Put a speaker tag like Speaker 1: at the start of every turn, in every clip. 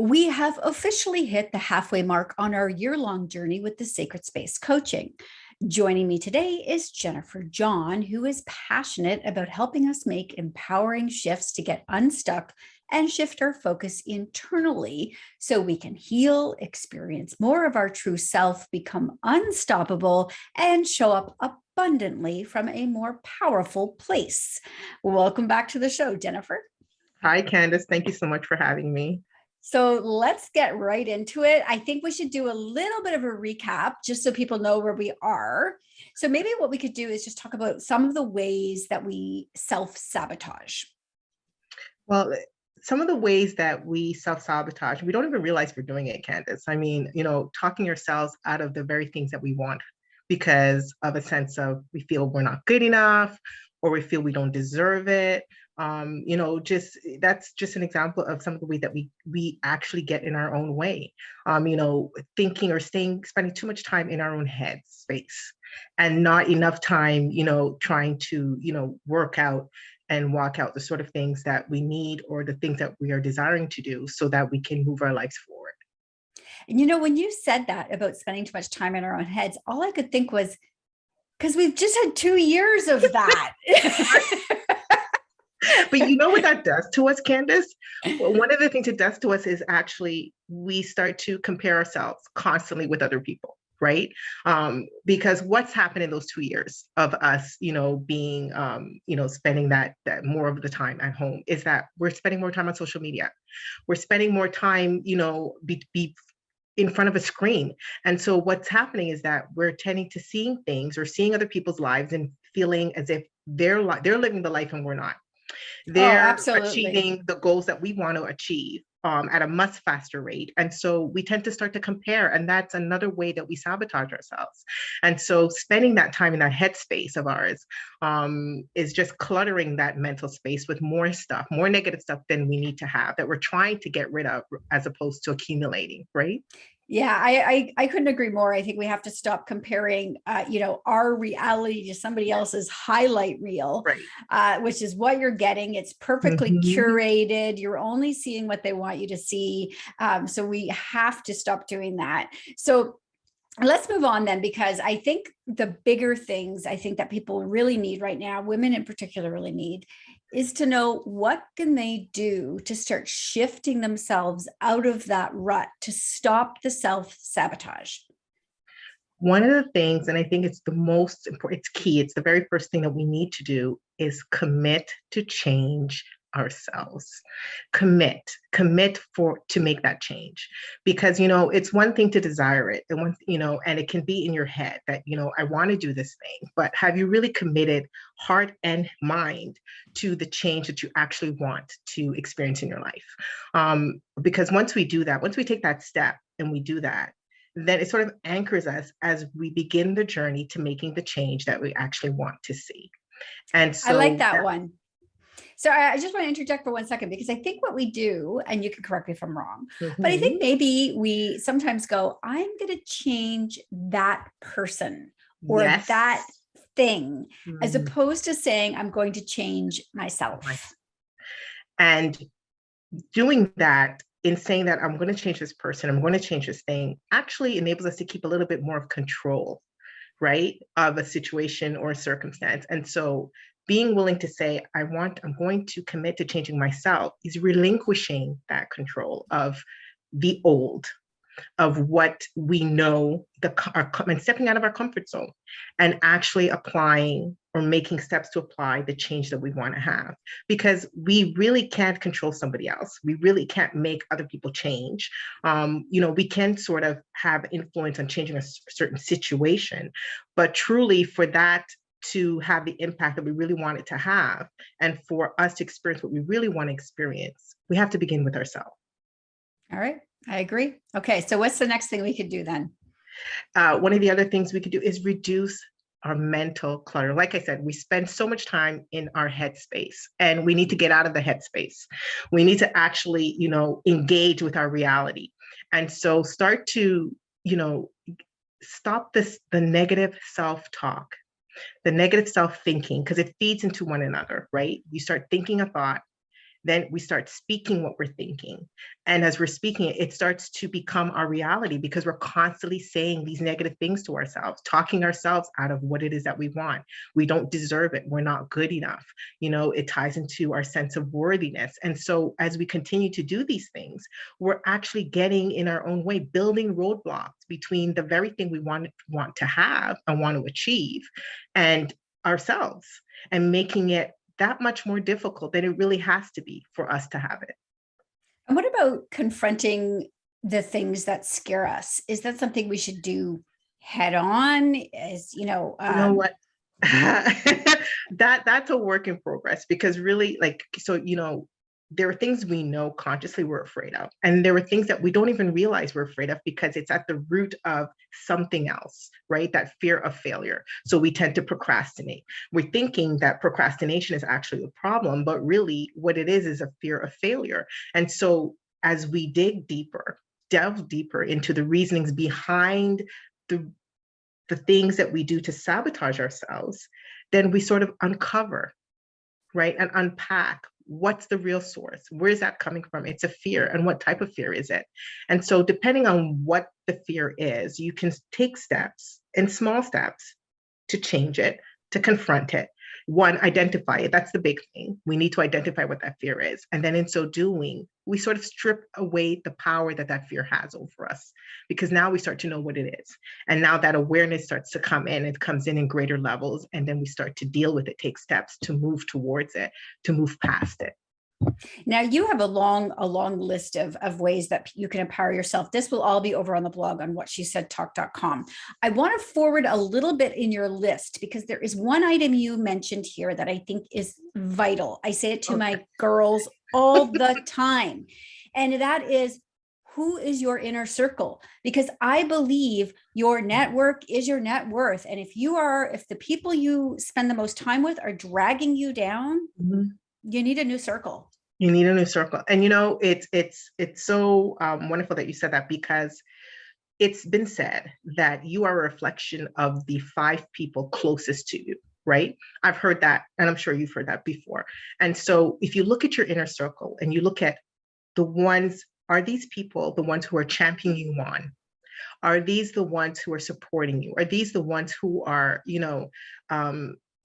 Speaker 1: We have officially hit the halfway mark on our year-long journey with the Sacred Space Coaching. Joining me today is Jennifer John, who is passionate about helping us make empowering shifts to get unstuck and shift our focus internally so we can heal, experience more of our true self, become unstoppable, and show up abundantly from a more powerful place. Welcome back to the show, Jennifer.
Speaker 2: Hi, Candace. Thank you so much for having me.
Speaker 1: So let's get right into it. I think we should do a little bit of a recap just so people know where we are. So maybe what we could do is just talk about some of the ways that we self-sabotage.
Speaker 2: Well, some of the ways that we self-sabotage, we don't even realize we're doing it, Candace. I mean, talking ourselves out of the very things that we want because of a sense of we feel we're not good enough or we feel we don't deserve it. That's just an example of some of the ways that we actually get in our own way. Thinking or spending too much time in our own head space and not enough time, trying to, work out and walk out the sort of things that we need or the things that we are desiring to do so that we can move our lives forward.
Speaker 1: And when you said that about spending too much time in our own heads, all I could think was, because we've just had 2 years of that.
Speaker 2: But you know what that does to us, Candace? Well, one of the things it does to us is actually we start to compare ourselves constantly with other people, right? Because what's happened in those 2 years of us, being, spending that more of the time at home is that we're spending more time on social media. We're spending more time, be in front of a screen. And so what's happening is that we're tending to seeing things or seeing other people's lives and feeling as if they're living the life and we're not. They're achieving the goals that we want to achieve at a much faster rate. And so we tend to start to compare. And that's another way that we sabotage ourselves. And so spending that time in that headspace of ours is just cluttering that mental space with more stuff, more negative stuff than we need to have that we're trying to get rid of as opposed to accumulating, right?
Speaker 1: Yeah, I couldn't agree more. I think we have to stop comparing, our reality to somebody else's highlight reel,
Speaker 2: right.
Speaker 1: Which is what you're getting. It's perfectly curated. You're only seeing what they want you to see. So we have to stop doing that. So let's move on then, because I think the bigger things I think that people really need right now, women in particular really need, is to know what can they do to start shifting themselves out of that rut to stop the self-sabotage.
Speaker 2: One of the things, and I think it's the most important, it's key, it's the very first thing that we need to do is commit to change ourselves. Commit to make that change. Because, it's one thing to desire it and and it can be in your head that, I want to do this thing, but have you really committed heart and mind to the change that you actually want to experience in your life? Because once we do that, once we take that step and we do that, then it sort of anchors us as we begin the journey to making the change that we actually want to see. And so
Speaker 1: I like that one. So I just want to interject for 1 second, because I think what we do, and you can correct me if I'm wrong, but I think maybe we sometimes go, I'm going to change that person or that thing, as opposed to saying, I'm going to change myself.
Speaker 2: And doing that, in saying that I'm going to change this person, I'm going to change this thing, actually enables us to keep a little bit more of control, right, of a situation or a circumstance. And so being willing to say, I'm going to commit to changing myself is relinquishing that control of the old, of what we know, and stepping out of our comfort zone and actually applying or making steps to apply the change that we want to have. Because we really can't control somebody else. We really can't make other people change. We can sort of have influence on changing a certain situation, but truly for that to have the impact that we really want it to have, and for us to experience what we really want to experience, we have to begin with ourselves.
Speaker 1: All right. I agree. Okay. So what's the next thing we could do then?
Speaker 2: One of the other things we could do is reduce our mental clutter. Like I said, we spend so much time in our headspace, and we need to get out of the headspace. We need to actually, engage with our reality. And so start to, stop the negative self-talk, the negative self-thinking, because it feeds into one another, right? You start thinking a thought, Then we start speaking what we're thinking. And as we're speaking it, it starts to become our reality because we're constantly saying these negative things to ourselves, talking ourselves out of what it is that we want. We don't deserve it. We're not good enough. It ties into our sense of worthiness. And so as we continue to do these things, we're actually getting in our own way, building roadblocks between the very thing we want to have and want to achieve and ourselves, and making it that much more difficult than it really has to be for us to have it.
Speaker 1: And what about confronting the things that scare us? Is that something we should do head on?
Speaker 2: You know what? That's a work in progress, because really, like, so there are things we know consciously we're afraid of, and there are things that we don't even realize we're afraid of because it's at the root of something else, right? That fear of failure. So we tend to procrastinate. We're thinking that procrastination is actually a problem, but really what it is a fear of failure. And so as we delve deeper into the reasonings behind the things that we do to sabotage ourselves, then we sort of uncover, right, and unpack what's the real source. Where is that coming from? It's a fear. And what type of fear is it? And so depending on what the fear is, you can take steps and small steps to change it, to confront it. One, identify it. That's the big thing. We need to identify what that fear is. And then in so doing, we sort of strip away the power that that fear has over us, because now we start to know what it is. And now that awareness starts to come in, it comes in greater levels. And then we start to deal with it, take steps to move towards it, to move past it.
Speaker 1: Now you have a long list of ways that you can empower yourself. This will all be over on the blog on whatshesaidtalk.com. I want to forward a little bit in your list because there is one item you mentioned here that I think is vital. I say it to my girls all the time. And that is, who is your inner circle? Because I believe your network is your net worth. And if the people you spend the most time with are dragging you down, you need a new circle.
Speaker 2: You need a new circle. And it's so wonderful that you said that, because it's been said that you are a reflection of the 5 people closest to you, right? I've heard that, and I'm sure you've heard that before. And so if you look at your inner circle and you look at are these people the ones who are championing you on? Are these the ones who are supporting you? Are these the ones who are,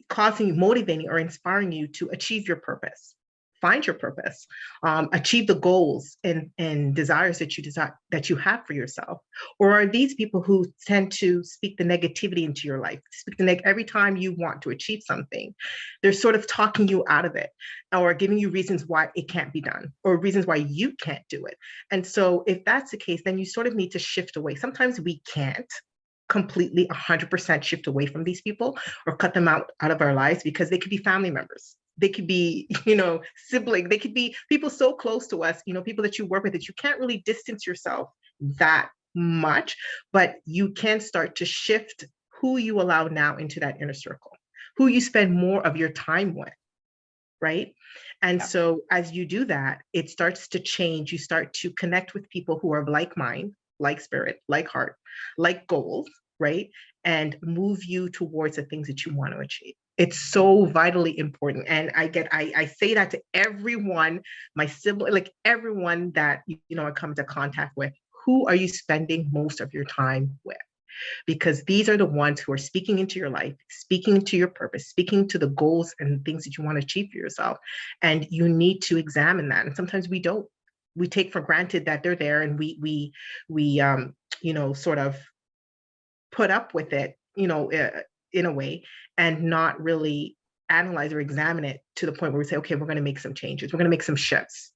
Speaker 2: causing you, motivating or inspiring you to achieve your purpose? Find your purpose, achieve the goals and desires that you have for yourself? Or are these people who tend to speak the negativity into your life, every time you want to achieve something, they're sort of talking you out of it, or giving you reasons why it can't be done, or reasons why you can't do it? And so if that's the case, then you sort of need to shift away. Sometimes we can't completely 100% shift away from these people or cut them out of our lives, because they could be family members. They could be, sibling. They could be people so close to us, people that you work with, that you can't really distance yourself that much, but you can start to shift who you allow now into that inner circle, who you spend more of your time with, right? And so as you do that, it starts to change. You start to connect with people who are of like mind, like spirit, like heart, like goals, right? And move you towards the things that you want to achieve. It's so vitally important. And I say that to everyone, my sibling, like everyone that, I come into contact with. Who are you spending most of your time with? Because these are the ones who are speaking into your life, speaking to your purpose, speaking to the goals and things that you want to achieve for yourself. And you need to examine that. And sometimes we don't. We take for granted that they're there, and we sort of put up with it, in a way, and not really analyze or examine it to the point where we say, okay, we're going to make some changes. We're going to make some shifts.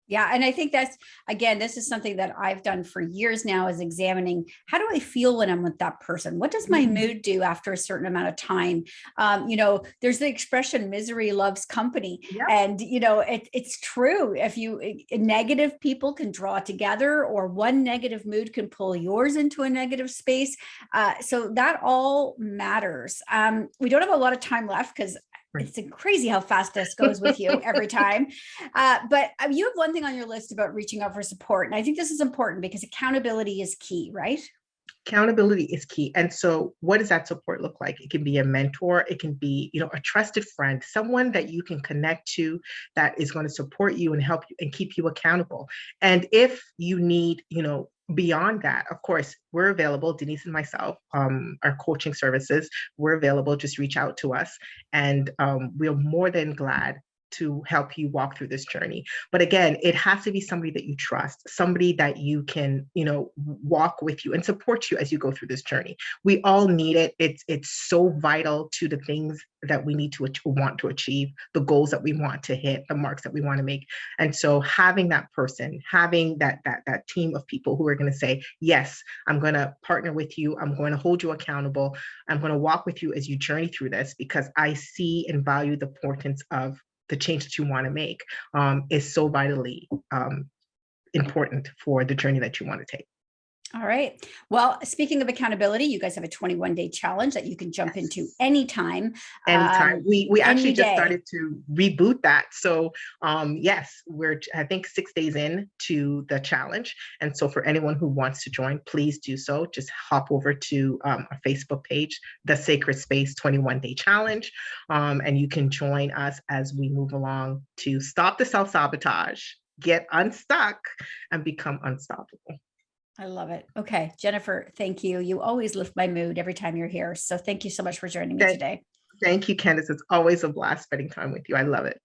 Speaker 1: Yeah. And I think this is something that I've done for years now, is examining, how do I feel when I'm with that person? What does my mood do after a certain amount of time? There's the expression, misery loves company.
Speaker 2: Yep.
Speaker 1: And, it's true. If negative people can draw together, or one negative mood can pull yours into a negative space. So that all matters. We don't have a lot of time left, because it's crazy how fast this goes with you every time. But you have one thing on your list about reaching out for support. And I think this is important because accountability is key, right?
Speaker 2: Accountability is key. And so what does that support look like? It can be a mentor, it can be, a trusted friend, someone that you can connect to that is going to support you and help you and keep you accountable. And if you need, beyond that, of course, we're available. Denise and myself, our coaching services, we're available. Just reach out to us, and we're more than glad to help you walk through this journey. But again, it has to be somebody that you trust, somebody that you can, walk with you and support you as you go through this journey. We all need it. It's so vital to the things that we need to want to achieve, the goals that we want to hit, the marks that we want to make. And so having that person, having that team of people who are going to say, yes, I'm going to partner with you. I'm going to hold you accountable. I'm going to walk with you as you journey through this, because I see and value the importance of the change that you want to make, is so vitally important for the journey that you want to take.
Speaker 1: All right. Well, speaking of accountability, you guys have a 21-day challenge that you can jump into anytime.
Speaker 2: Anytime. We actually just
Speaker 1: day.
Speaker 2: started to reboot that. So yes, we're, I think, 6 days in to the challenge. And so for anyone who wants to join, please do so. Just hop over to our Facebook page, The Sacred Space 21-Day Challenge. And you can join us as we move along to stop the self-sabotage, get unstuck, and become unstoppable.
Speaker 1: I love it. Okay, Jennifer, thank you. You always lift my mood every time you're here. So thank you so much for joining me today.
Speaker 2: Thank you, Candace. It's always a blast spending time with you. I love it.